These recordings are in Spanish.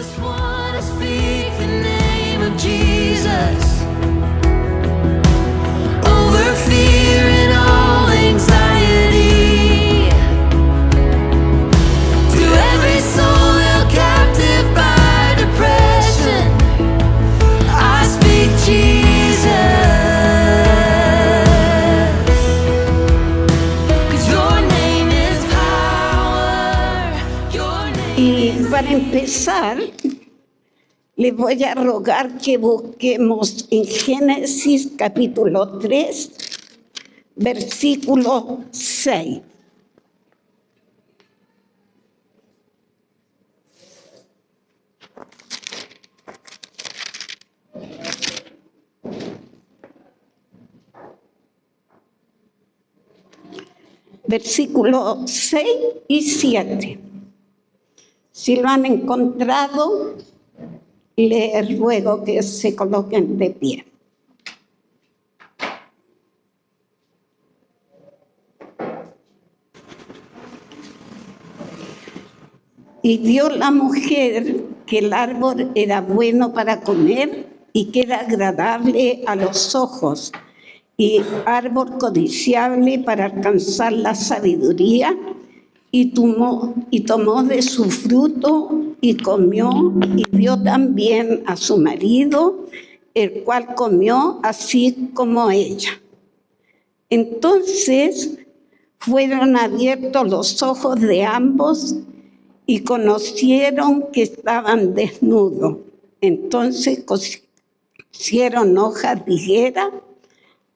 just want to speak the name of Jesus over fear and all anxiety, to every soul held captive by depression. I speak Jesus, 'cause your name is power, your name. Y para empezar, les voy a rogar que busquemos en Génesis capítulo 3, versículo 6. Versículo 6 y 7. Si lo han encontrado, les ruego que se coloquen de pie. Y vio la mujer que el árbol era bueno para comer y que era agradable a los ojos, y árbol codiciable para alcanzar la sabiduría, y tomó de su fruto y comió, y dio también a su marido, el cual comió así como ella. Entonces fueron abiertos los ojos de ambos y conocieron que estaban desnudos. Entonces cosieron hojas de higuera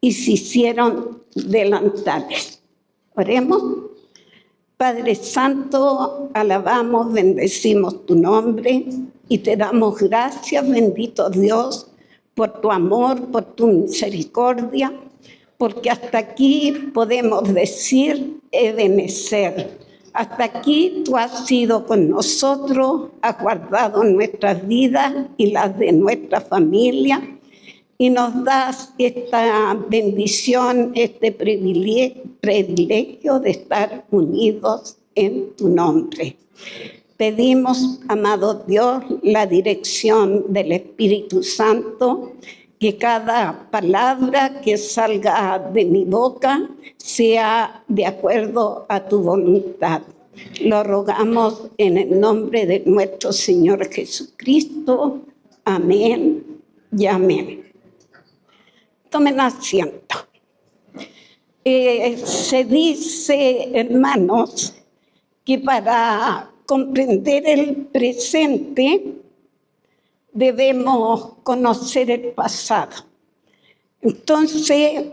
y se hicieron delantales. Oremos. Padre Santo, alabamos, bendecimos tu nombre y te damos gracias, bendito Dios, por tu amor, por tu misericordia, porque hasta aquí podemos decir Ebenezer. Hasta aquí tú has sido con nosotros, has guardado nuestras vidas y las de nuestra familia, y nos das esta bendición, este privilegio de estar unidos en tu nombre. Pedimos, amado Dios, la dirección del Espíritu Santo, que cada palabra que salga de mi boca sea de acuerdo a tu voluntad. Lo rogamos en el nombre de nuestro Señor Jesucristo. Amén y amén. Tomen asiento. Se dice, hermanos, que para comprender el presente debemos conocer el pasado. Entonces,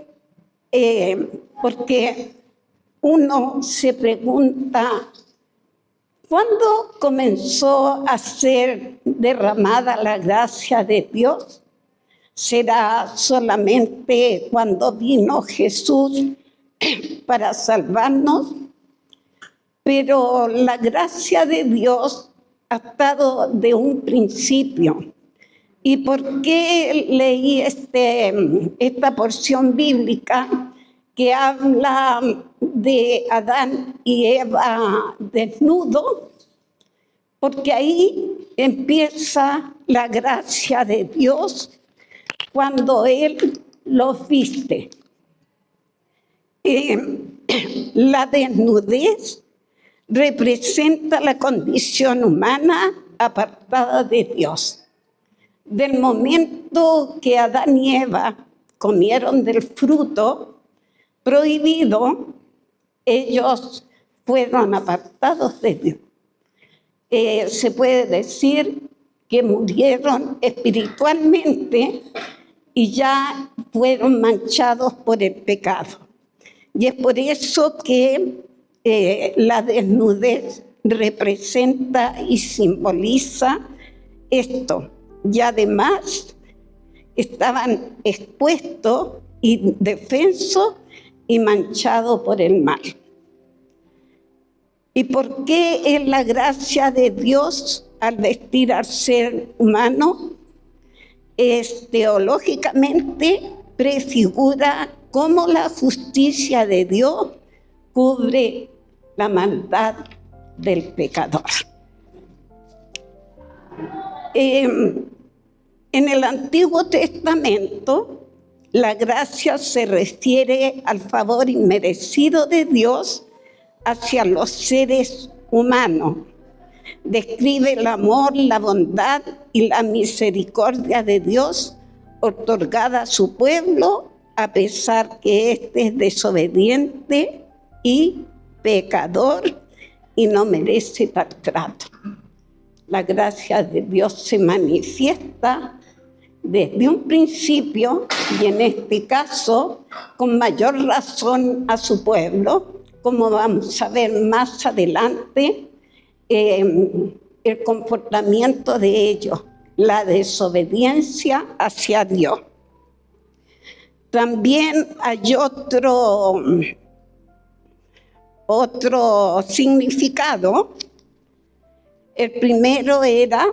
porque uno se pregunta, ¿cuándo comenzó a ser derramada la gracia de Dios? ¿Será solamente cuando vino Jesús para salvarnos? Pero la gracia de Dios ha estado de un principio. ¿Y por qué leí esta porción bíblica que habla de Adán y Eva desnudos? Porque ahí empieza la gracia de Dios cuando Él los viste. La desnudez representa la condición humana apartada de Dios. Del momento que Adán y Eva comieron del fruto prohibido, ellos fueron apartados de Dios. Se puede decir que murieron espiritualmente y ya fueron manchados por el pecado. Y es por eso que la desnudez representa y simboliza esto. Y además estaban expuestos, indefensos y manchados por el mal. ¿Y por qué es la gracia de Dios al vestir al ser humano? Teológicamente prefigura cómo la justicia de Dios cubre la maldad del pecador. En el Antiguo Testamento, la gracia se refiere al favor inmerecido de Dios hacia los seres humanos. Describe el amor, la bondad y la misericordia de Dios otorgada a su pueblo, a pesar que éste es desobediente y pecador y no merece tal trato. La gracia de Dios se manifiesta desde un principio y en este caso con mayor razón a su pueblo, como vamos a ver más adelante, el comportamiento de ellos, la desobediencia hacia Dios. También hay otro significado. El primero era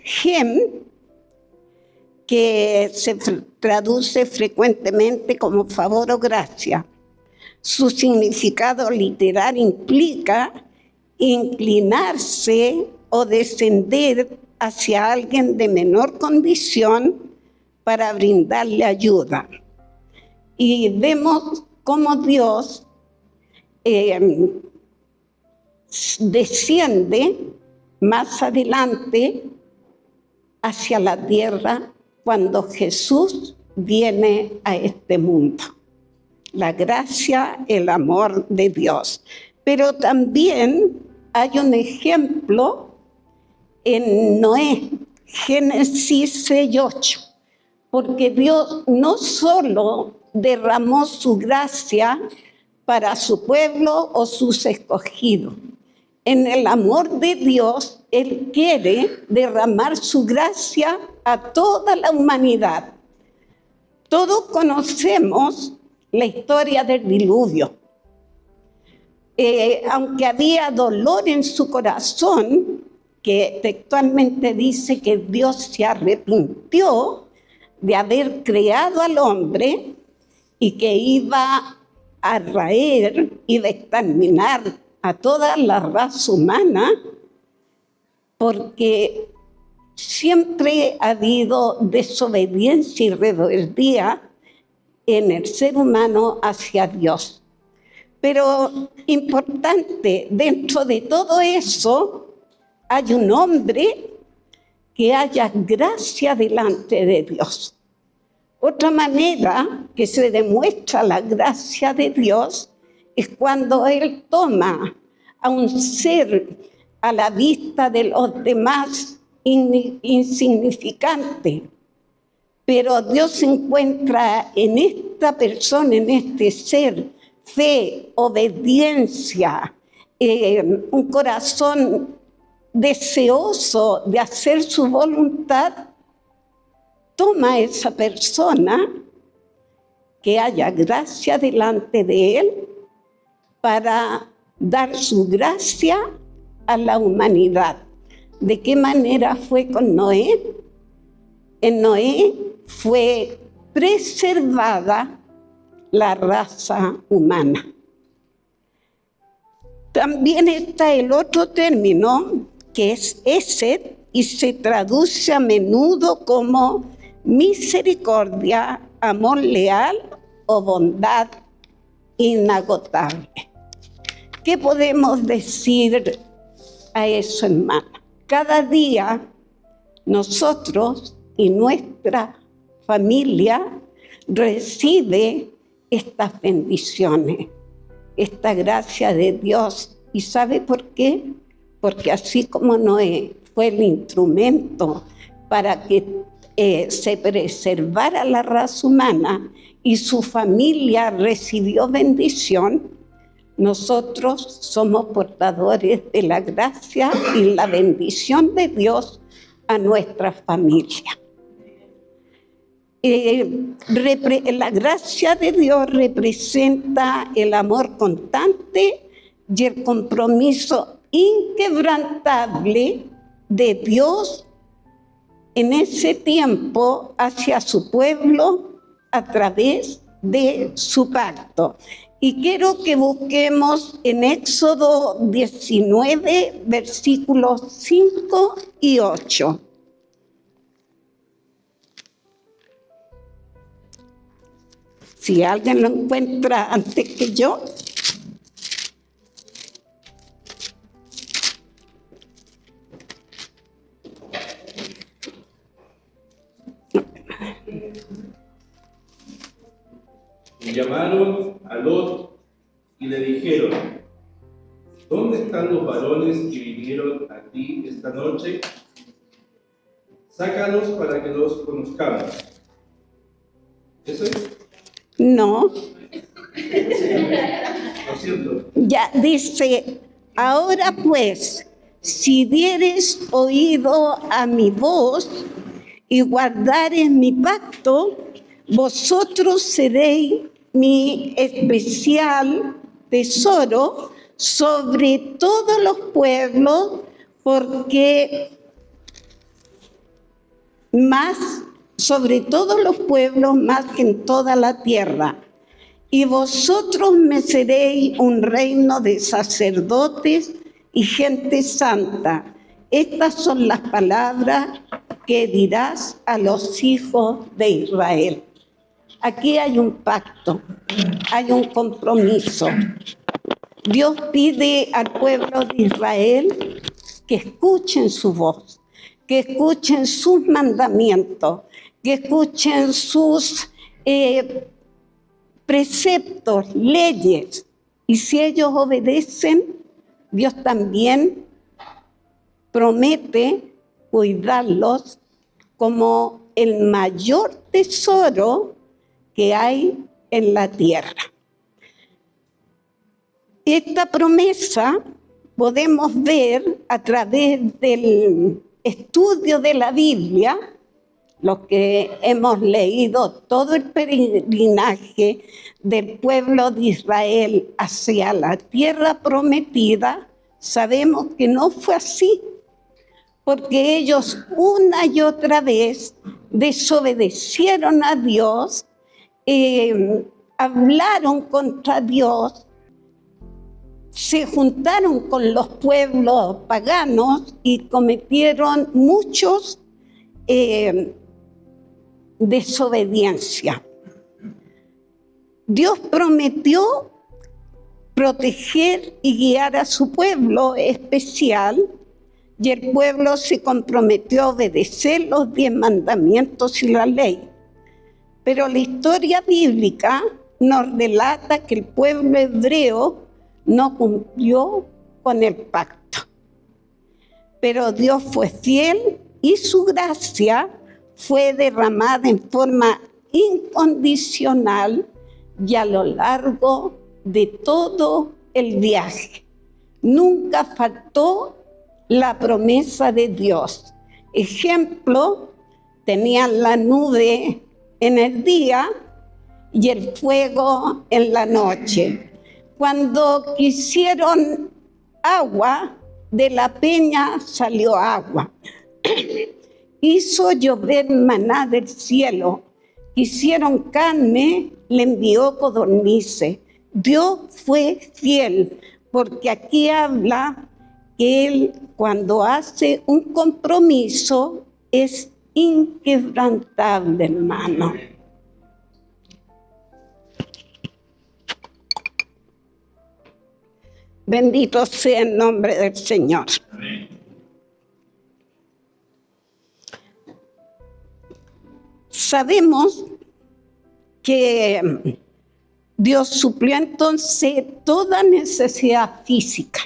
gem, que se traduce frecuentemente como favor o gracia. Su significado literal implica inclinarse o descender hacia alguien de menor condición para brindarle ayuda. Y vemos cómo Dios desciende más adelante hacia la tierra cuando Jesús viene a este mundo. La gracia, el amor de Dios. Pero también hay un ejemplo en Noé, Génesis 6:8, porque Dios no solo derramó su gracia para su pueblo o sus escogidos. En el amor de Dios, Él quiere derramar su gracia a toda la humanidad. Todos conocemos la historia del diluvio. Aunque había dolor en su corazón, que textualmente dice que Dios se arrepintió de haber creado al hombre y que iba a raer y a exterminar a toda la raza humana, porque siempre ha habido desobediencia y rebeldía en el ser humano hacia Dios. Pero importante, dentro de todo eso, hay un hombre que haya gracia delante de Dios. Otra manera que se demuestra la gracia de Dios es cuando Él toma a un ser a la vista de los demás insignificante, pero Dios encuentra en esta persona, en este ser, fe, obediencia, un corazón deseoso de hacer su voluntad. Toma a esa persona que haya gracia delante de Él para dar su gracia a la humanidad. ¿De qué manera fue con Noé? En Noé fue preservada la raza humana. También está el otro término que es Esed y se traduce a menudo como misericordia, amor leal o bondad inagotable. ¿Qué podemos decir a eso, hermana? Cada día nosotros y nuestra familia recibe estas bendiciones, esta gracia de Dios. ¿Y sabe por qué? Porque así como Noé fue el instrumento para que se preservara la raza humana y su familia recibió bendición, nosotros somos portadores de la gracia y la bendición de Dios a nuestra familia. La gracia de Dios representa el amor constante y el compromiso inquebrantable de Dios en ese tiempo hacia su pueblo a través de su pacto. Y quiero que busquemos en Éxodo 19, versículos 5 y 8. Si alguien lo encuentra antes que yo. Y llamaron a Lot y le dijeron: ¿dónde están los varones que vinieron a ti esta noche? Sácalos para que los conozcamos. ¿Eso es? No, Lo siento. ya dice, ahora pues, si dieres oído a mi voz y guardares mi pacto, vosotros seréis mi especial tesoro sobre todos los pueblos, porque más, sobre todos los pueblos, más que en toda la tierra. Y vosotros me seréis un reino de sacerdotes y gente santa. Estas son las palabras que dirás a los hijos de Israel. Aquí hay un pacto, hay un compromiso. Dios pide al pueblo de Israel que escuchen su voz, que escuchen sus mandamientos, que escuchen sus preceptos, leyes. Y si ellos obedecen, Dios también promete cuidarlos como el mayor tesoro que hay en la tierra. Esta promesa podemos ver a través del estudio de la Biblia, los que hemos leído todo el peregrinaje del pueblo de Israel hacia la tierra prometida, sabemos que no fue así, porque ellos una y otra vez desobedecieron a Dios, hablaron contra Dios, se juntaron con los pueblos paganos y cometieron muchos desobediencia. Dios prometió proteger y guiar a su pueblo especial, y el pueblo se comprometió a obedecer los 10 mandamientos y la ley. Pero la historia bíblica nos relata que el pueblo hebreo no cumplió con el pacto. Pero Dios fue fiel y su gracia fue derramada en forma incondicional y a lo largo de todo el viaje. Nunca faltó la promesa de Dios. Ejemplo, tenían la nube en el día y el fuego en la noche. Cuando quisieron agua, de la peña salió agua. Hizo llover maná del cielo. Quisieron carne, le envió codornices. Dios fue fiel, porque aquí habla que Él, cuando hace un compromiso, es inquebrantable, hermano. Bendito sea el nombre del Señor. Amén. Sabemos que Dios suplió entonces toda necesidad física.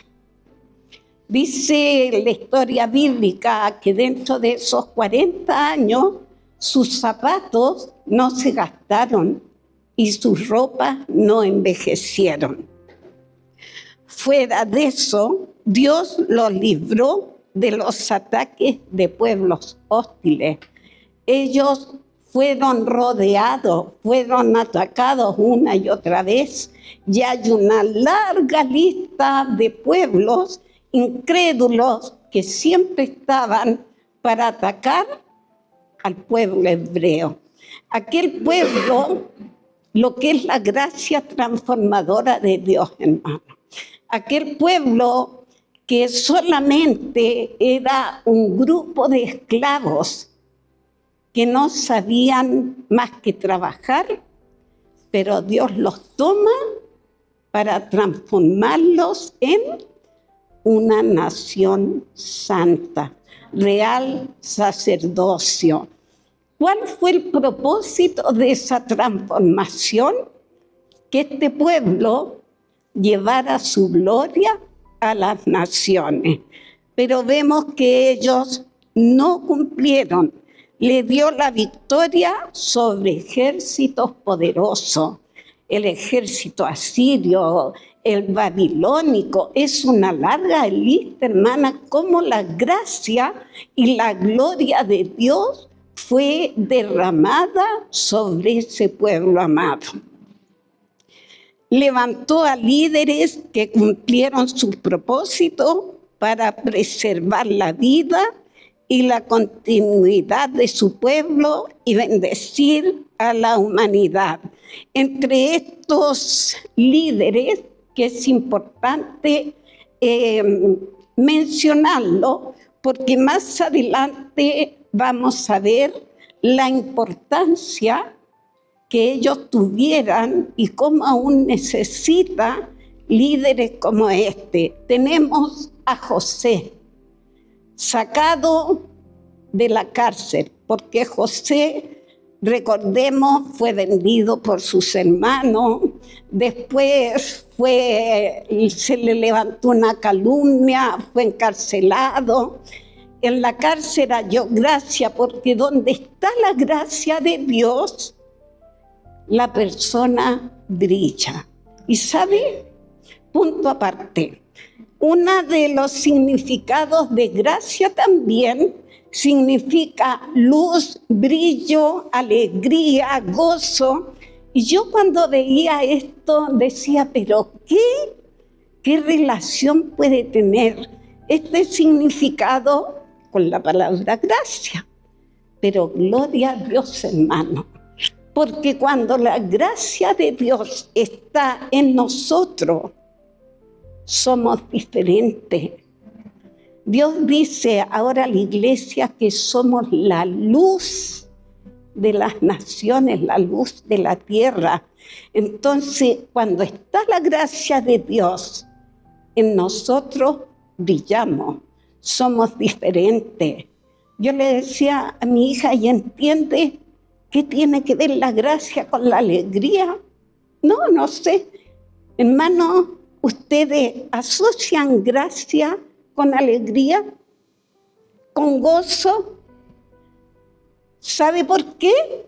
Dice la historia bíblica que dentro de esos 40 años sus zapatos no se gastaron y sus ropas no envejecieron. Fuera de eso, Dios los libró de los ataques de pueblos hostiles. Ellos fueron rodeados, fueron atacados una y otra vez, y hay una larga lista de pueblos incrédulos que siempre estaban para atacar al pueblo hebreo. Aquel pueblo, lo que es la gracia transformadora de Dios, hermano. Aquel pueblo que solamente era un grupo de esclavos que no sabían más que trabajar pero Dios los toma para transformarlos en una nación santa, real sacerdocio. ¿Cuál fue el propósito de esa transformación? Que este pueblo llevara su gloria a las naciones. Pero vemos que ellos no cumplieron. Le dio la victoria sobre ejércitos poderosos. El ejército asirio, el babilónico, es una larga lista, hermana, como la gracia y la gloria de Dios fue derramada sobre ese pueblo amado. Levantó a líderes que cumplieron su propósito para preservar la vida y la continuidad de su pueblo y bendecir a la humanidad. Entre estos líderes, que es importante mencionarlo, porque más adelante vamos a ver la importancia que ellos tuvieran y cómo aún necesita líderes como este. Tenemos a José, sacado de la cárcel, porque José, recordemos, fue vendido por sus hermanos, después se le levantó una calumnia, fue encarcelado. En la cárcel halló gracia, porque donde está la gracia de Dios, la persona brilla. ¿Y sabe? Punto aparte. Uno de los significados de gracia también significa luz, brillo, alegría, gozo. Y yo cuando veía esto decía, pero ¿qué relación puede tener este significado con la palabra gracia? Pero gloria a Dios, hermano. Porque cuando la gracia de Dios está en nosotros, somos diferentes. Dios dice ahora a la iglesia que somos la luz de las naciones, la luz de la tierra. Entonces, cuando está la gracia de Dios en nosotros, brillamos, somos diferentes. Yo le decía a mi hija, ¿y entiende qué tiene que ver la gracia con la alegría? No sé. Hermano, ¿ustedes asocian gracia con alegría, con gozo? ¿Sabe por qué?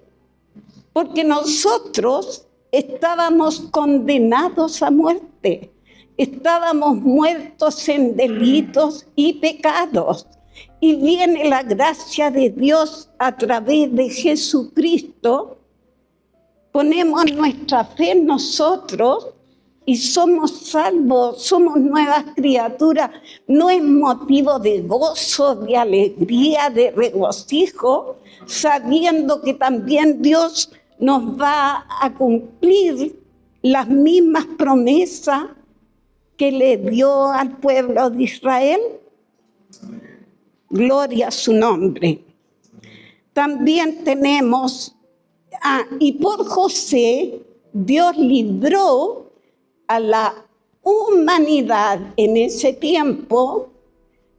Porque nosotros estábamos condenados a muerte. Estábamos muertos en delitos y pecados. Y viene la gracia de Dios a través de Jesucristo. Ponemos nuestra fe en nosotros y somos salvos, somos nuevas criaturas. No es motivo de gozo, de alegría, de regocijo, sabiendo que también Dios nos va a cumplir las mismas promesas que le dio al pueblo de Israel. Gloria a su nombre. También tenemos, y por José, Dios libró a la humanidad en ese tiempo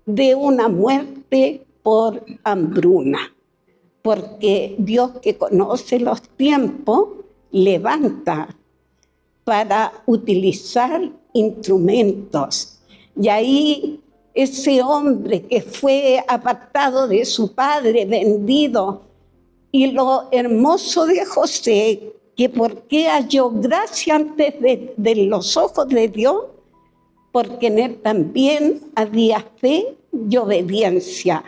de una muerte por hambruna. Porque Dios, que conoce los tiempos, levanta para utilizar instrumentos. Y ahí ese hombre que fue apartado de su padre, vendido, y lo hermoso de José, que por qué halló gracia antes de los ojos de Dios, porque en él también había fe y obediencia.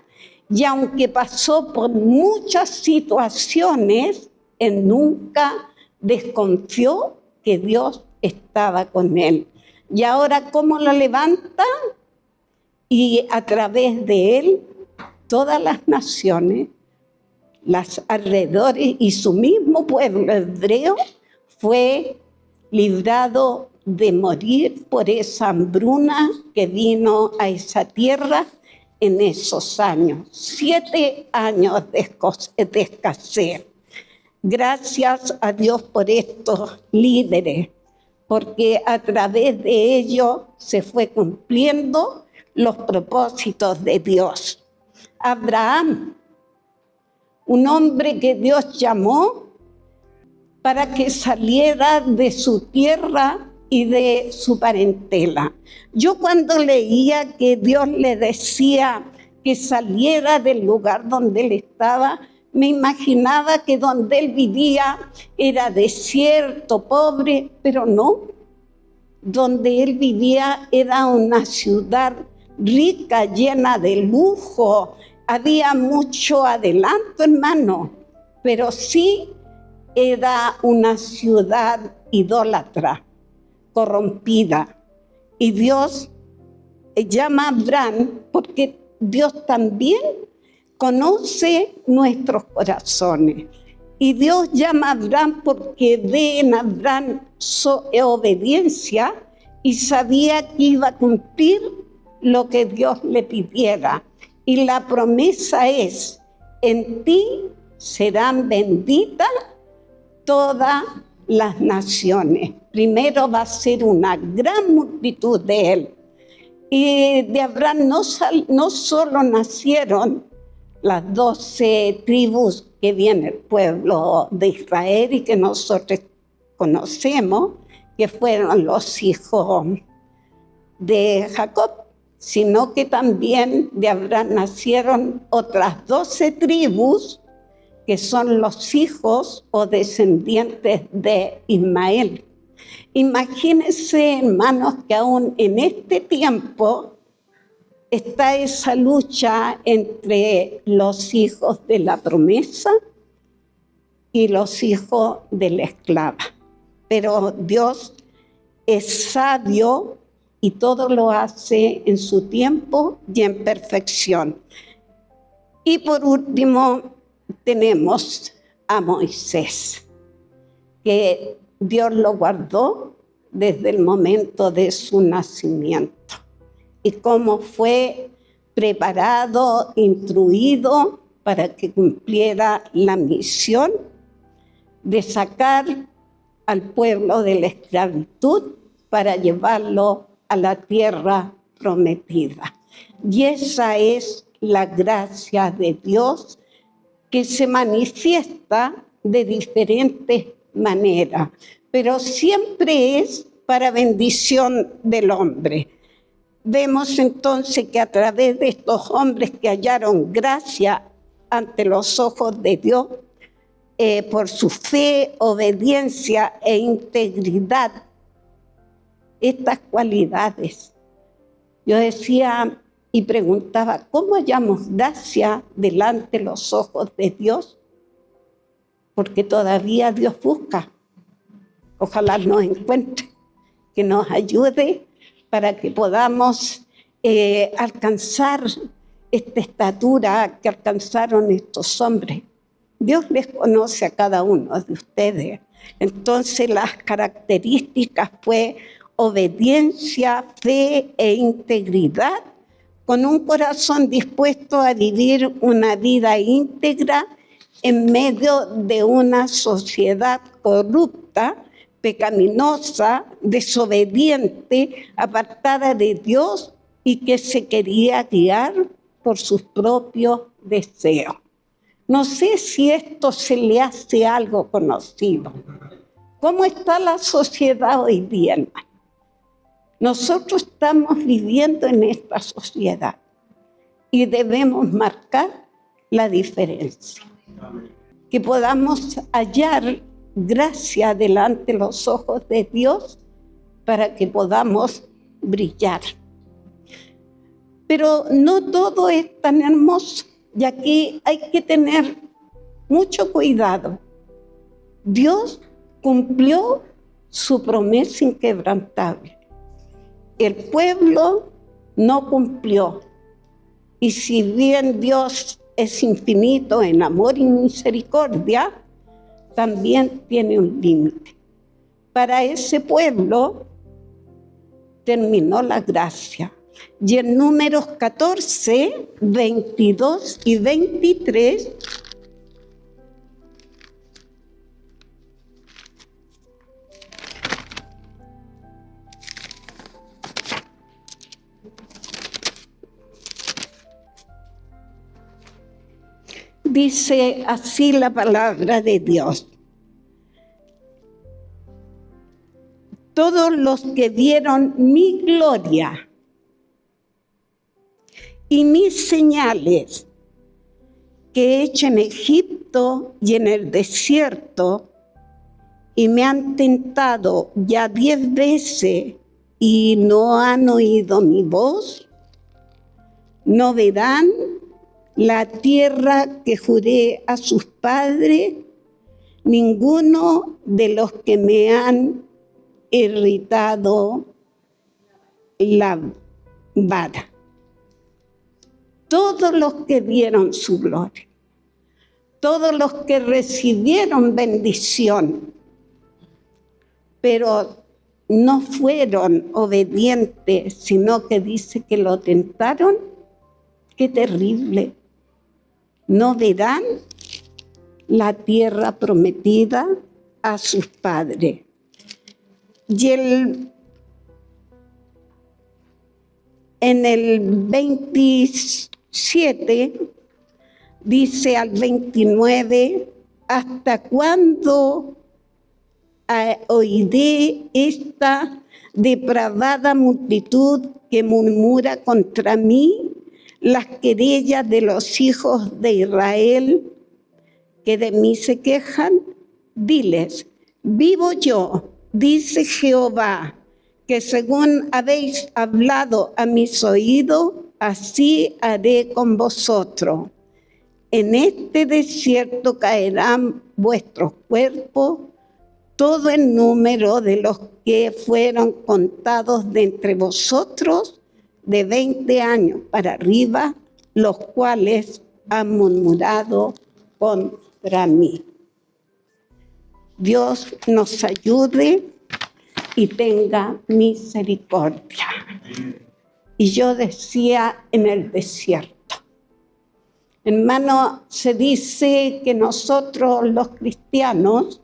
Y aunque pasó por muchas situaciones, él nunca desconfió que Dios estaba con él. Y ahora, ¿cómo lo levanta? Y a través de él, todas las naciones, las alrededores y su mismo pueblo hebreo fue librado de morir por esa hambruna que vino a esa tierra en esos años. 7 años de escasez. Gracias a Dios por estos líderes, porque a través de ellos se fue cumpliendo los propósitos de Dios. Abraham, un hombre que Dios llamó para que saliera de su tierra y de su parentela. Yo cuando leía que Dios le decía que saliera del lugar donde él estaba, me imaginaba que donde él vivía era desierto, pobre, pero no. Donde él vivía era una ciudad rica, llena de lujo. Había mucho adelanto, hermano, pero sí era una ciudad idólatra, corrompida. Y Dios llama a Abraham porque Dios también conoce nuestros corazones. Y Dios llama a Abraham porque ve en Abraham su obediencia y sabía que iba a cumplir lo que Dios le pidiera. Y la promesa es: en ti serán benditas todas las naciones. Primero va a ser una gran multitud de él. Y de Abraham no solo nacieron las 12 tribus que viene el pueblo de Israel y que nosotros conocemos, que fueron los hijos de Jacob, sino que también de Abraham nacieron otras 12 tribus que son los hijos o descendientes de Ismael. Imagínense, hermanos, que aún en este tiempo está esa lucha entre los hijos de la promesa y los hijos de la esclava. Pero Dios es sabio y todo lo hace en su tiempo y en perfección. Y por último, tenemos a Moisés, que Dios lo guardó desde el momento de su nacimiento y cómo fue preparado, instruido para que cumpliera la misión de sacar al pueblo de la esclavitud para llevarlo a la tierra prometida. Y esa es la gracia de Dios que se manifiesta de diferentes maneras, pero siempre es para bendición del hombre. Vemos entonces que a través de estos hombres que hallaron gracia ante los ojos de Dios, por su fe, obediencia e integridad, estas cualidades. Yo decía y preguntaba, ¿cómo hallamos gracia delante de los ojos de Dios? Porque todavía Dios busca. Ojalá nos encuentre, que nos ayude para que podamos alcanzar esta estatura que alcanzaron estos hombres. Dios les conoce a cada uno de ustedes. Entonces las características fue obediencia, fe e integridad, con un corazón dispuesto a vivir una vida íntegra en medio de una sociedad corrupta, pecaminosa, desobediente, apartada de Dios y que se quería guiar por sus propios deseos. No sé si esto se le hace algo conocido. ¿Cómo está la sociedad hoy día, hermano? Nosotros estamos viviendo en esta sociedad y debemos marcar la diferencia. Que podamos hallar gracia delante de los ojos de Dios para que podamos brillar. Pero no todo es tan hermoso y aquí hay que tener mucho cuidado. Dios cumplió su promesa inquebrantable. El pueblo no cumplió. Y si bien Dios es infinito en amor y misericordia, también tiene un límite. Para ese pueblo terminó la gracia. Y en Números 14, 22 y 23 dice así la palabra de Dios. Todos los que vieron mi gloria y mis señales que he hecho en Egipto y en el desierto, y me han tentado ya 10 veces y no han oído mi voz, no verán la tierra que juré a sus padres, ninguno de los que me han irritado la vara. Todos los que vieron su gloria, todos los que recibieron bendición, pero no fueron obedientes, sino que dice que lo tentaron. ¡Qué terrible! No verán la tierra prometida a sus padres. Y en el 27 dice al 29, ¿hasta cuándo oiré esta depravada multitud que murmura contra mí las querellas de los hijos de Israel que de mí se quejan? Diles, vivo yo, dice Jehová, que según habéis hablado a mis oídos, así haré con vosotros. En este desierto caerán vuestros cuerpos, todo el número de los que fueron contados de entre vosotros de 20 años para arriba, los cuales han murmurado contra mí. Dios nos ayude y tenga misericordia. Y yo decía en el desierto, hermano, se dice que nosotros los cristianos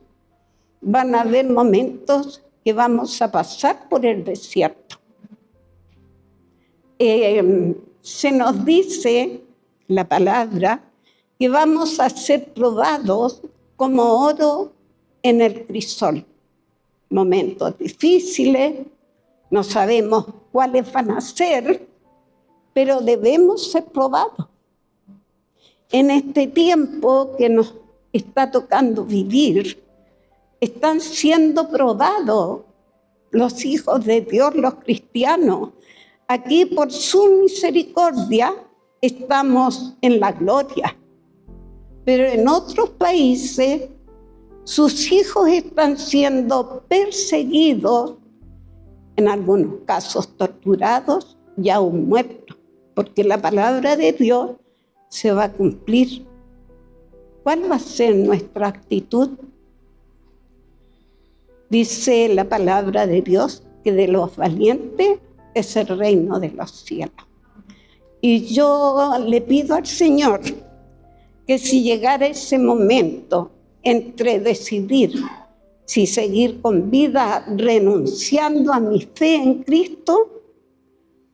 van a haber momentos que vamos a pasar por el desierto. Se nos dice la palabra que vamos a ser probados como oro en el crisol. Momentos difíciles, no sabemos cuáles van a ser, pero debemos ser probados. En este tiempo que nos está tocando vivir, están siendo probados los hijos de Dios, los cristianos. Aquí por su misericordia estamos en la gloria, pero en otros países sus hijos están siendo perseguidos, en algunos casos torturados y aún muertos, porque la palabra de Dios se va a cumplir. ¿Cuál va a ser nuestra actitud? Dice la palabra de Dios que de los valientes es el reino de los cielos. Y yo le pido al Señor que si llegara ese momento entre decidir si seguir con vida renunciando a mi fe en Cristo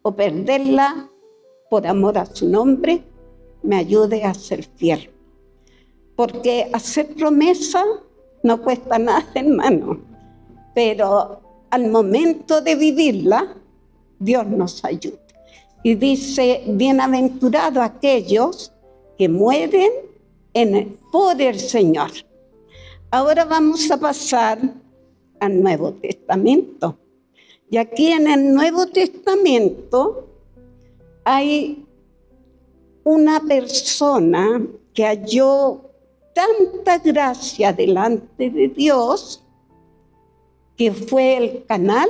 o perderla por amor a su nombre, me ayude a ser fiel. Porque hacer promesa no cuesta nada, hermano, pero al momento de vivirla, Dios nos ayuda. Y dice, bienaventurados aquellos que mueren por el Señor. Ahora vamos a pasar al Nuevo Testamento. Y aquí en el Nuevo Testamento hay una persona que halló tanta gracia delante de Dios que fue el canal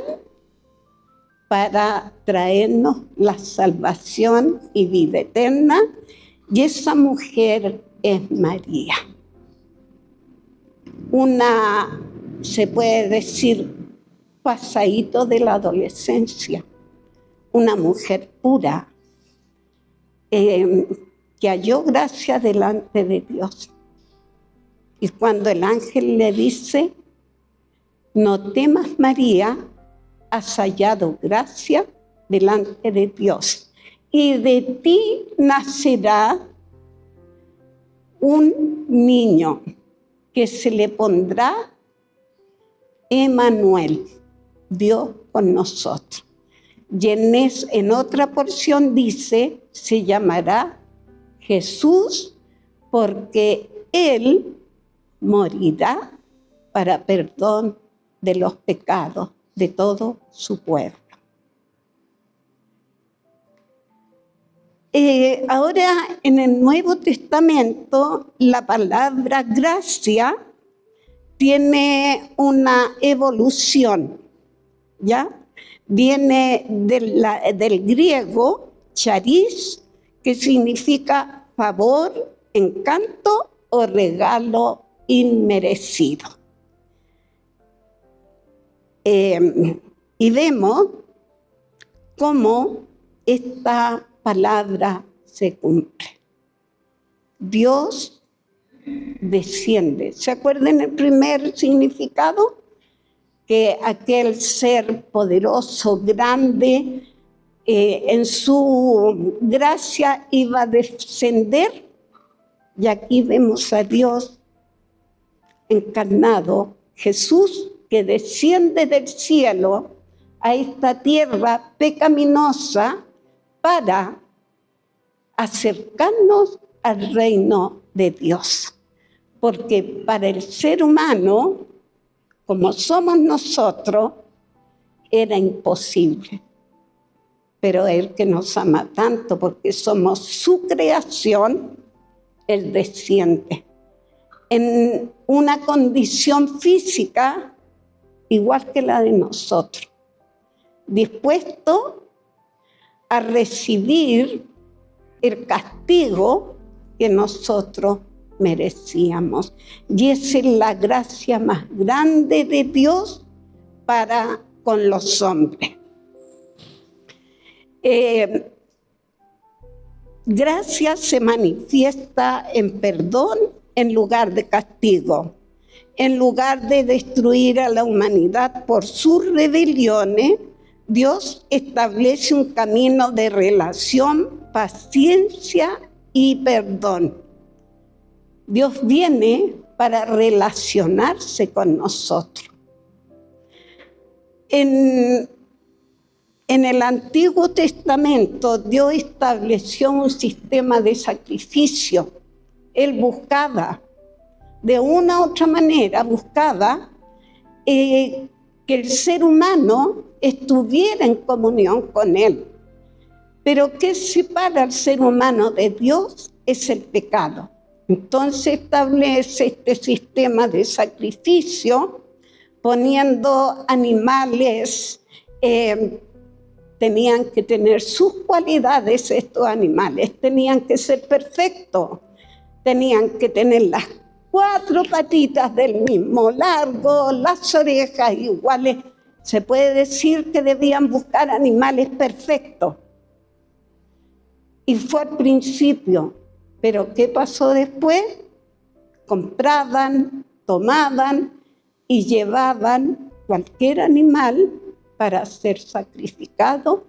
para traernos la salvación y vida eterna, y esa mujer es María. Una, se puede decir, pasadito de la adolescencia, una mujer pura, que halló gracia delante de Dios. Y cuando el ángel le dice, no temas, María, has hallado gracia delante de Dios, y de ti nacerá un niño que se le pondrá Emmanuel, Dios con nosotros. Y en otra porción dice, se llamará Jesús, porque Él morirá para perdón de los pecados de todo su pueblo. Ahora en el Nuevo Testamento la palabra gracia tiene una evolución, ¿ya? Viene del griego charis, que significa favor, encanto o regalo inmerecido. Y vemos cómo esta palabra se cumple. Dios desciende. ¿Se acuerdan el primer significado? Que aquel ser poderoso, grande, en su gracia iba a descender. Y aquí vemos a Dios encarnado, Jesús, que desciende del cielo a esta tierra pecaminosa para acercarnos al reino de Dios. Porque para el ser humano, como somos nosotros, era imposible. Pero Él, que nos ama tanto porque somos su creación, Él desciende en una condición física igual que la de nosotros, dispuesto a recibir el castigo que nosotros merecíamos. Y esa es la gracia más grande de Dios para con los hombres. Gracia se manifiesta en perdón en lugar de castigo. En lugar de destruir a la humanidad por sus rebeliones, Dios establece un camino de relación, paciencia y perdón. Dios viene para relacionarse con nosotros. En el Antiguo Testamento, Dios estableció un sistema de sacrificio. Él buscaba, de una u otra manera, que el ser humano estuviera en comunión con Él. Pero ¿qué separa al ser humano de Dios? Es el pecado. Entonces establece este sistema de sacrificio, poniendo animales, tenían que tener sus cualidades estos animales, tenían que ser perfectos, tenían que tener las 4 patitas del mismo largo, las orejas iguales. Se puede decir que debían buscar animales perfectos. Y fue al principio, pero ¿qué pasó después? Compraban, tomaban y llevaban cualquier animal para ser sacrificado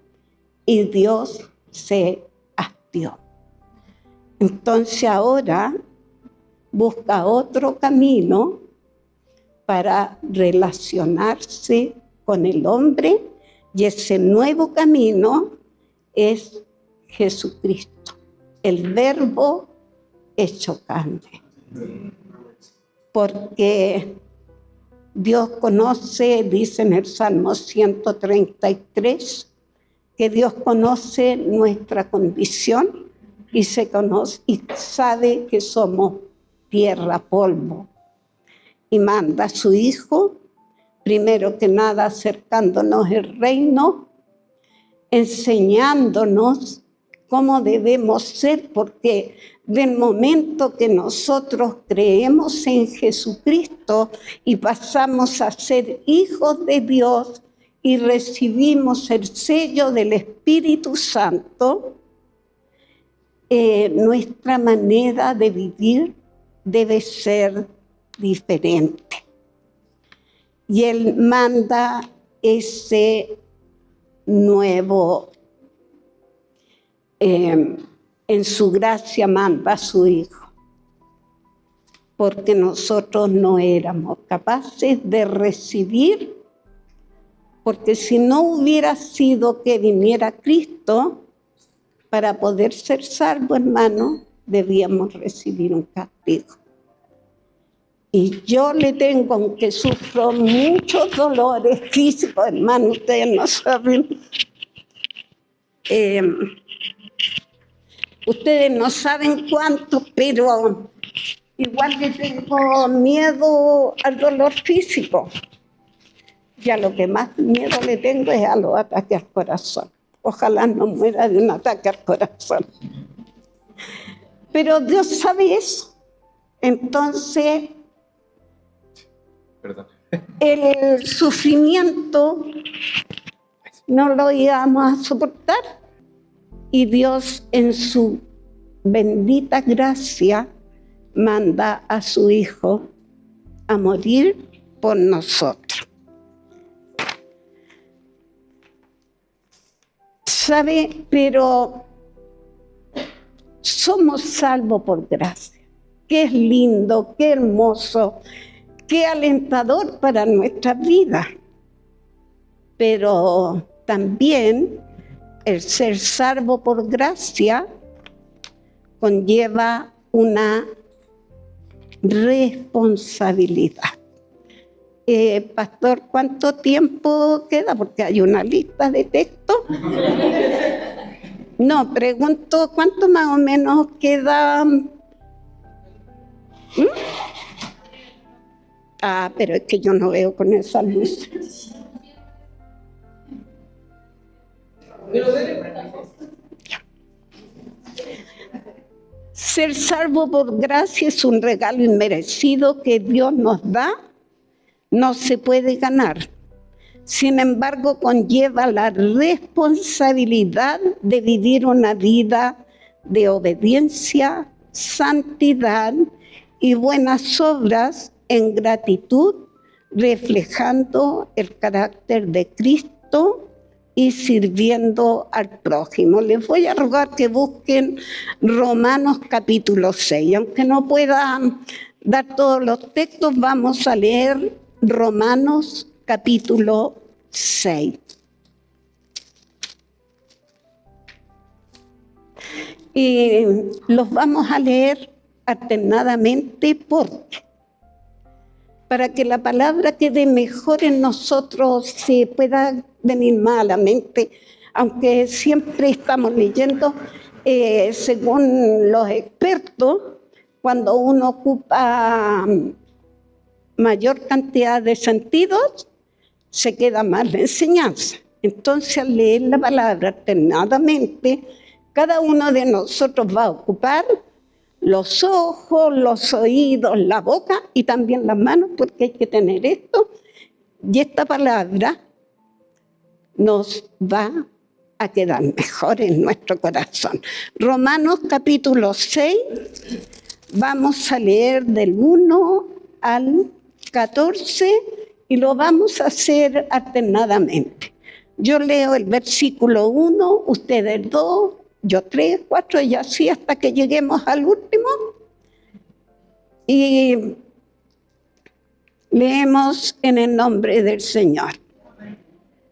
y Dios se hastió. Entonces ahora busca otro camino para relacionarse con el hombre y ese nuevo camino es Jesucristo, el Verbo hecho carne. Porque Dios conoce, dice en el Salmo 133, que Dios conoce nuestra condición y sabe que somos tierra, polvo. Y manda a su Hijo, primero que nada acercándonos el reino, enseñándonos cómo debemos ser, porque del momento que nosotros creemos en Jesucristo y pasamos a ser hijos de Dios y recibimos el sello del Espíritu Santo, nuestra manera de vivir debe ser diferente. Y Él manda ese nuevo, en su gracia manda a su Hijo. porque nosotros no éramos capaces de recibir, porque si no hubiera sido que viniera Cristo, para poder ser salvo, hermano, debíamos recibir un castigo. Y yo le tengo, aunque sufro muchos dolores físicos, hermano, ustedes no saben. Ustedes no saben cuánto, pero igual le tengo miedo al dolor físico. Y a lo que más miedo le tengo es a los ataques al corazón. Ojalá no muera de un ataque al corazón. Pero Dios sabe eso. Entonces, Perdón. el sufrimiento no lo íbamos a soportar. Y Dios, en su bendita gracia, manda a su Hijo a morir por nosotros. ¿Sabe? Pero somos salvos por gracia. Qué es lindo, qué hermoso, qué alentador para nuestra vida. Pero también el ser salvo por gracia conlleva una responsabilidad. Pastor, ¿cuánto tiempo queda? Porque hay una lista de texto. No, pregunto, ¿cuánto más o menos queda? Pero es que yo no veo con esa luz. Ser salvo por gracia es un regalo inmerecido que Dios nos da. No se puede ganar. Sin embargo, conlleva la responsabilidad de vivir una vida de obediencia, santidad y buenas obras en gratitud, reflejando el carácter de Cristo y sirviendo al prójimo. Les voy a rogar que busquen Romanos capítulo 6. Aunque no pueda dar todos los textos, vamos a leer Romanos capítulo 6. Y los vamos a leer alternadamente para que la palabra quede mejor en nosotros, se pueda venir más a la mente, aunque siempre estamos leyendo, según los expertos, cuando uno ocupa mayor cantidad de sentidos, se queda más la enseñanza. Entonces, al leer la palabra alternadamente, cada uno de nosotros va a ocupar los ojos, los oídos, la boca y también las manos, porque hay que tener esto. Y esta palabra nos va a quedar mejor en nuestro corazón. Romanos capítulo 6, vamos a leer del 1 al 14 y lo vamos a hacer alternadamente. Yo leo el versículo 1, ustedes 2, yo 3, 4 y así hasta que lleguemos al último. Y leemos en el nombre del Señor.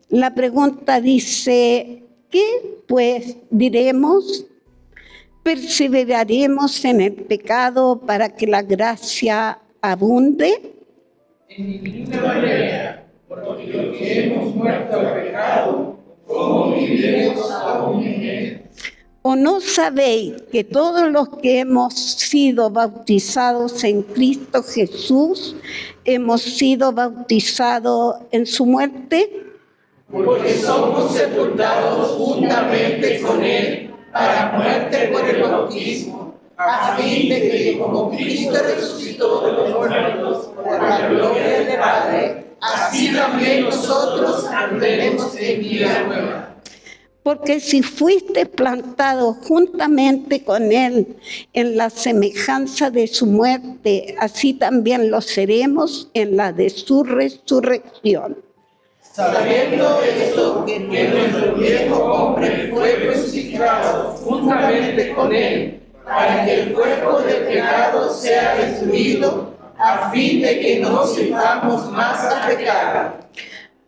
La pregunta dice, ¿qué pues diremos? ¿Perseveraremos en el pecado para que la gracia abunde? En ninguna manera, porque los que hemos muerto al pecado, ¿cómo viviremos aún en él? ¿O no sabéis que todos los que hemos sido bautizados en Cristo Jesús, hemos sido bautizados en su muerte? Porque somos sepultados juntamente con él para muerte por el bautismo, a fin de que como Cristo resucitó de los muertos por la gloria del Padre, así también nosotros andemos en vida nueva. Porque si fuiste plantado juntamente con él en la semejanza de su muerte, así también lo seremos en la de su resurrección. Sabiendo esto, que nuestro viejo hombre fue crucificado juntamente con él, para que el cuerpo del pecado sea destruido, a fin de que no sirvamos más al pecado.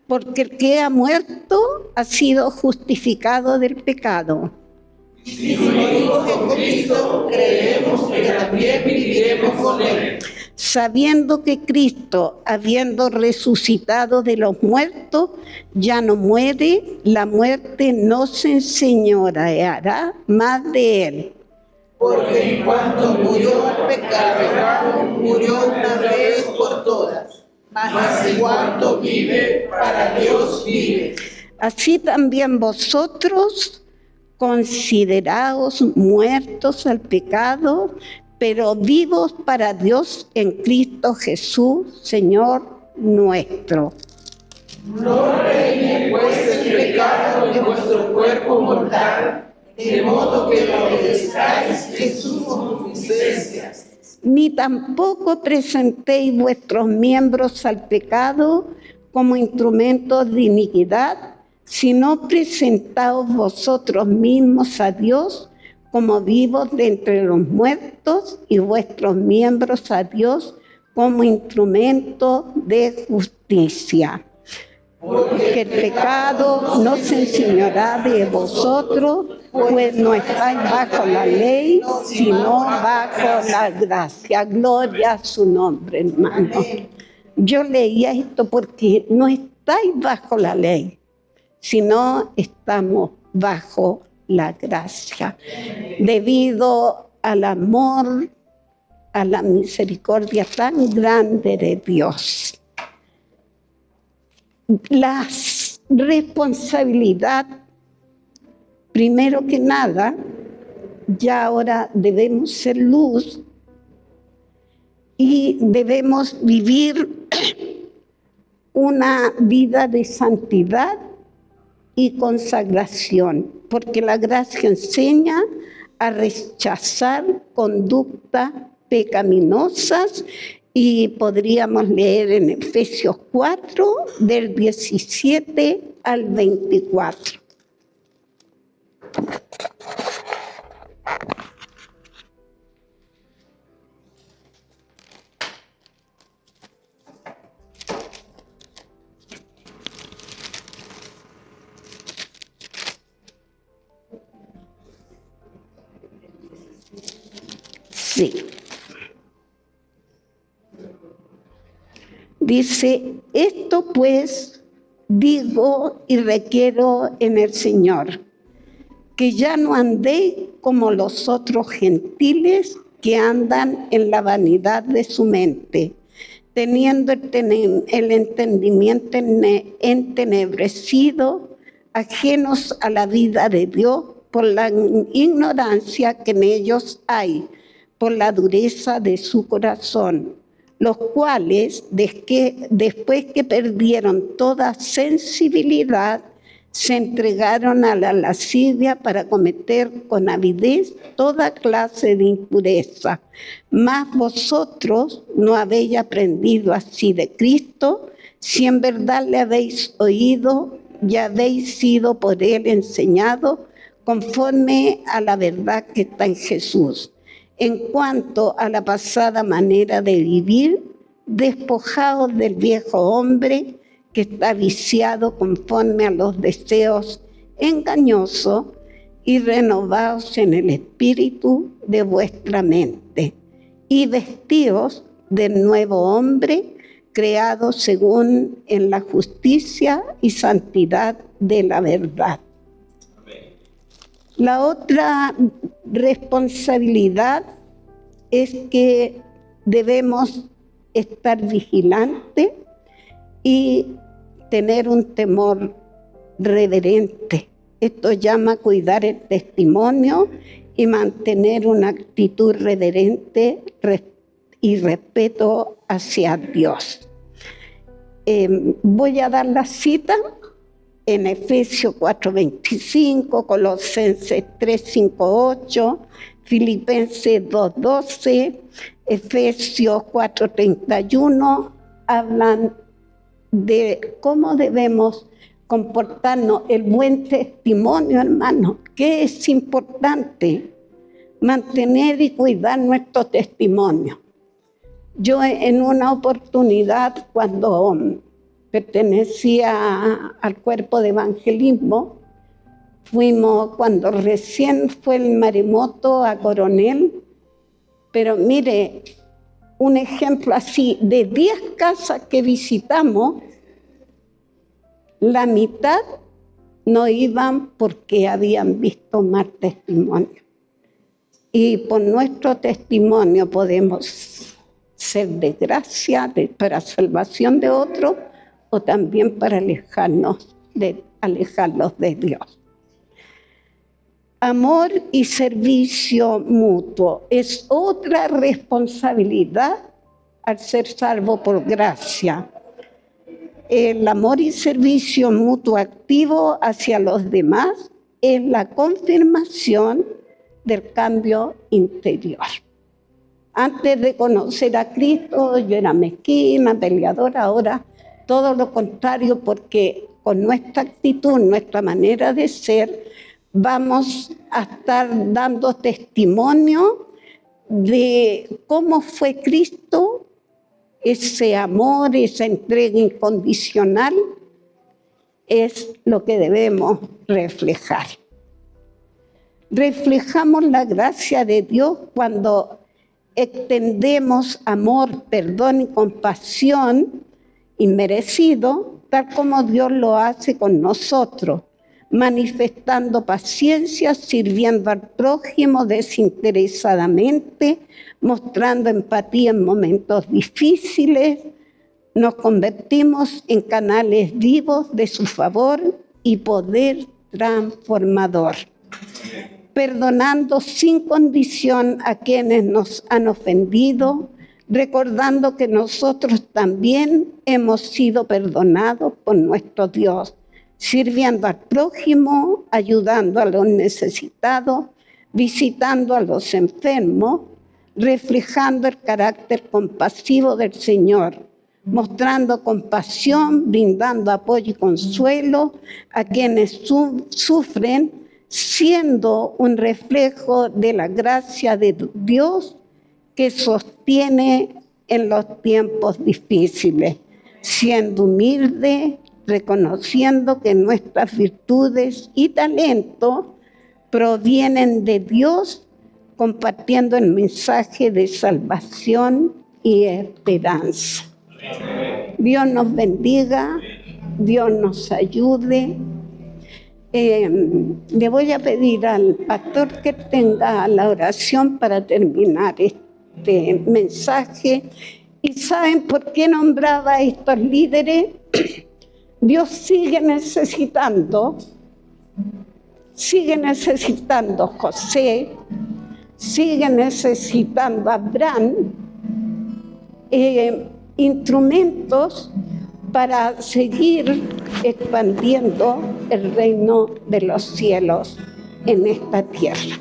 Porque el que ha muerto ha sido justificado del pecado. Si morimos con Cristo, creemos que también viviremos con Él. Sabiendo que Cristo, habiendo resucitado de los muertos, ya no muere, la muerte no se enseñoreará más de Él. Porque en cuanto murió al pecado, murió una vez por todas. Mas en cuanto vive, para Dios vive. Así también vosotros consideraos muertos al pecado, pero vivos para Dios en Cristo Jesús, Señor nuestro. No reine pues el pecado en vuestro cuerpo mortal, de modo que lo obedezcáis en sus concupiscencias. Ni tampoco presentéis vuestros miembros al pecado como instrumentos de iniquidad, sino presentaos vosotros mismos a Dios como vivos de entre los muertos y vuestros miembros a Dios como instrumentos de justicia. Porque el pecado no se enseñará de vosotros, pues no estáis bajo la ley, sino bajo la gracia. Gloria a su nombre, hermano. Yo leía esto porque no estáis bajo la ley, sino estamos bajo la gracia, debido al amor, a la misericordia tan grande de Dios. La responsabilidad, primero que nada, ya ahora debemos ser luz y debemos vivir una vida de santidad y consagración, porque la gracia enseña a rechazar conductas pecaminosas y podríamos leer en Efesios 4, del 17 al 24. Sí. Dice, esto pues digo y requiero en el Señor, que ya no andéis como los otros gentiles que andan en la vanidad de su mente, teniendo el entendimiento entenebrecido, ajenos a la vida de Dios por la ignorancia que en ellos hay, por la dureza de su corazón, los cuales, después que perdieron toda sensibilidad, se entregaron a la lascivia para cometer con avidez toda clase de impureza. Mas vosotros no habéis aprendido así de Cristo, si en verdad le habéis oído y habéis sido por él enseñados, conforme a la verdad que está en Jesús. En cuanto a la pasada manera de vivir, despojaos del viejo hombre que está viciado conforme a los deseos engañosos y renovaos en el espíritu de vuestra mente y vestíos del nuevo hombre creado según en la justicia y santidad de la verdad. La otra responsabilidad es que debemos estar vigilantes y tener un temor reverente. Esto llama cuidar el testimonio y mantener una actitud reverente y respeto hacia Dios. Voy a dar la cita en Efesios 4:25, Colosenses 3:5-8, Filipenses 2:12, Efesios 4:31, hablan de cómo debemos comportarnos, el buen testimonio, hermano, que es importante. mantener y cuidar nuestro testimonio. Yo en una oportunidad, cuando pertenecía al cuerpo de evangelismo, fuimos cuando recién fue el maremoto a Coronel, pero mire, un ejemplo así, de 10 casas que visitamos, la mitad no iban porque habían visto más testimonio. Y por nuestro testimonio podemos ser de gracia para salvación de otros o también para alejarlos de Dios. Amor y servicio mutuo es otra responsabilidad al ser salvo por gracia. El amor y servicio mutuo activo hacia los demás es la confirmación del cambio interior. Antes de conocer a Cristo, yo era mezquina, peleadora, ahora todo lo contrario, porque con nuestra actitud, nuestra manera de ser, vamos a estar dando testimonio de cómo fue Cristo, ese amor, esa entrega incondicional, es lo que debemos reflejar. Reflejamos la gracia de Dios cuando extendemos amor, perdón y compasión inmerecido, tal como Dios lo hace con nosotros, manifestando paciencia, sirviendo al prójimo desinteresadamente, mostrando empatía en momentos difíciles. Nos convertimos en canales vivos de su favor y poder transformador, perdonando sin condición a quienes nos han ofendido, recordando que nosotros también hemos sido perdonados por nuestro Dios, sirviendo al prójimo, ayudando a los necesitados, visitando a los enfermos, reflejando el carácter compasivo del Señor, mostrando compasión, brindando apoyo y consuelo a quienes sufren, siendo un reflejo de la gracia de Dios que sostiene en los tiempos difíciles, siendo humilde, reconociendo que nuestras virtudes y talentos provienen de Dios, compartiendo el mensaje de salvación y esperanza. Dios nos bendiga, Dios nos ayude. Le voy a pedir al pastor que tenga la oración para terminar este mensaje. ¿Y saben por qué nombraba a estos líderes? Dios sigue necesitando José, sigue necesitando Abraham, instrumentos para seguir expandiendo el reino de los cielos en esta tierra.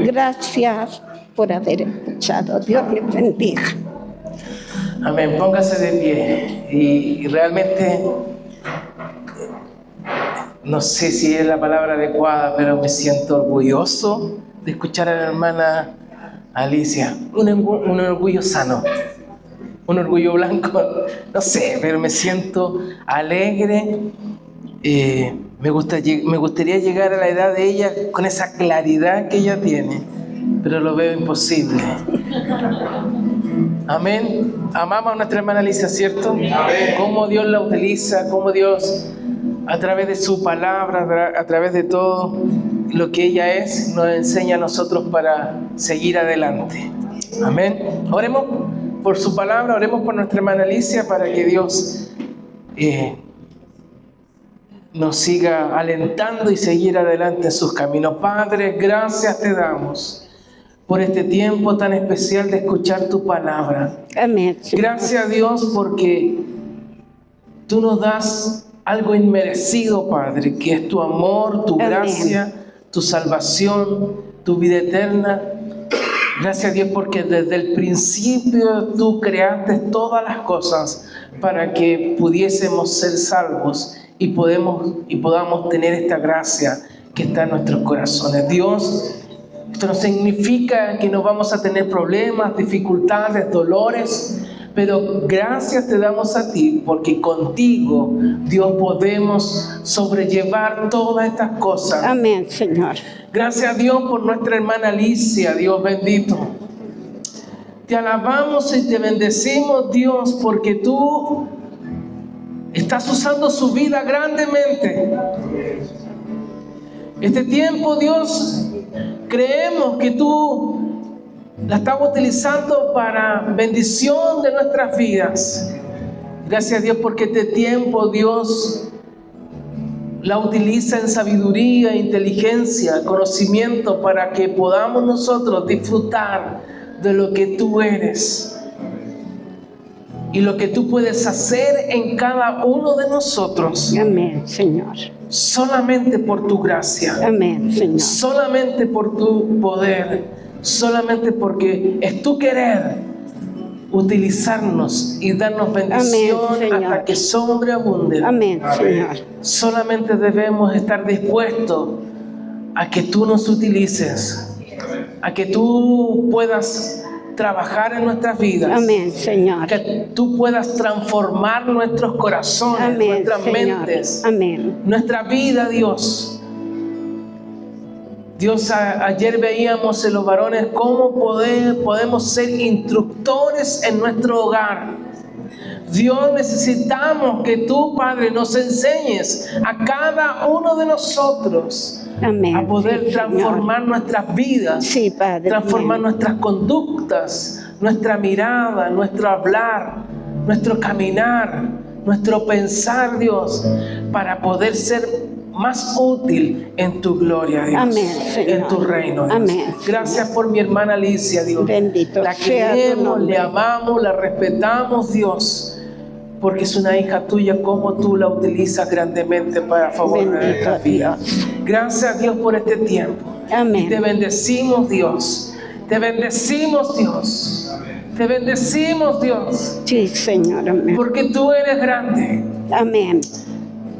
Gracias por haber escuchado. Dios les bendiga. Amén. Póngase de pie. Y realmente, no sé si es la palabra adecuada, pero me siento orgulloso de escuchar a la hermana Alicia. Un orgullo sano. Un orgullo blanco, no sé, pero me siento alegre. Me gustaría llegar a la edad de ella con esa claridad que ella tiene, pero lo veo imposible. Amén. Amamos a nuestra hermana Alicia, ¿cierto? Amén. Cómo Dios la utiliza, cómo Dios, a través de su palabra, a través de todo lo que ella es, nos enseña a nosotros para seguir adelante. Amén. Oremos por su palabra, oremos por nuestra hermana Alicia para que Dios nos siga alentando y seguir adelante en sus caminos. Padre, gracias te damos por este tiempo tan especial de escuchar tu palabra. Amén. Gracias a Dios porque tú nos das algo inmerecido, Padre, que es tu amor, tu gracia, tu salvación, tu vida eterna. Gracias a Dios porque desde el principio tú creaste todas las cosas para que pudiésemos ser salvos y podamos tener esta gracia que está en nuestros corazones. Dios, Esto no significa que no vamos a tener problemas, dificultades, dolores, pero gracias te damos a ti porque contigo, Dios, podemos sobrellevar todas estas cosas. Amén, Señor. Gracias a Dios por nuestra hermana Alicia, Dios bendito. Te alabamos y te bendecimos, Dios, porque tú estás usando su vida grandemente. Este tiempo, Dios, creemos que tú la estás utilizando para bendición de nuestras vidas. Gracias a Dios porque este tiempo, Dios, la utiliza en sabiduría, inteligencia, conocimiento para que podamos nosotros disfrutar de lo que tú eres y lo que tú puedes hacer en cada uno de nosotros. Amén, Señor. Solamente por tu gracia. Amén, Señor. Solamente por tu poder. Solamente porque es tu querer utilizarnos y darnos bendición. Amén, hasta que sobreabunde. Amén, Señor. Solamente debemos estar dispuestos a que tú nos utilices, a que tú puedas trabajar en nuestras vidas. Amén, Señor. Que tú puedas transformar nuestros corazones, Amén, nuestras Señor. mentes, Amén. nuestra vida, Dios. Dios, ayer veíamos en los varones cómo podemos ser instructores en nuestro hogar. Dios, necesitamos que tú, Padre, nos enseñes a cada uno de nosotros Amén. a poder Sí, transformar Señor. nuestras vidas, Sí, Padre. transformar Amén. nuestras conductas, nuestra mirada, nuestro hablar, nuestro caminar, nuestro pensar, Dios, para poder ser más útil en tu gloria, Dios. Amén, Señor. En tu reino, Dios. Amén. Gracias por mi hermana Alicia, Dios. Bendito La sea tu queremos, nombre. le amamos, la respetamos, Dios, porque es una hija tuya, como tú la utilizas grandemente para favor de Bendito nuestra vida. Gracias, Dios, por este tiempo. Amén. Y te bendecimos, Dios. Te bendecimos, Dios. Te bendecimos, Dios, Sí, Señor. Amén. porque tú eres grande. Amén.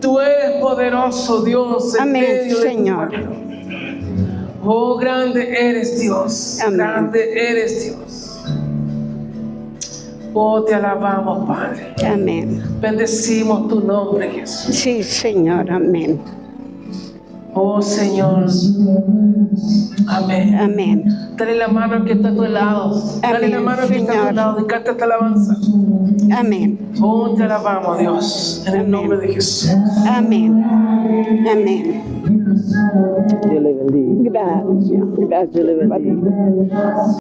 Tú eres poderoso, Dios, en Amén, medio de tu Señor. pueblo. Oh, grande eres, Dios. Amén. Grande eres, Dios. Oh, te alabamos, Padre. Amén. Bendecimos tu nombre, Jesús. Sí, Señor. Amén. Oh, Señor. Amén. Amén. Dale la mano al que está a tu lado. Dale Amén, la mano al que está a tu Señor. lado y canta esta alabanza. Amén. Oh, te alabamos, Dios, en el Amén. nombre de Jesús. Amén. Amén. Dios le bendiga. Gracias. Gracias. Dios le bendiga.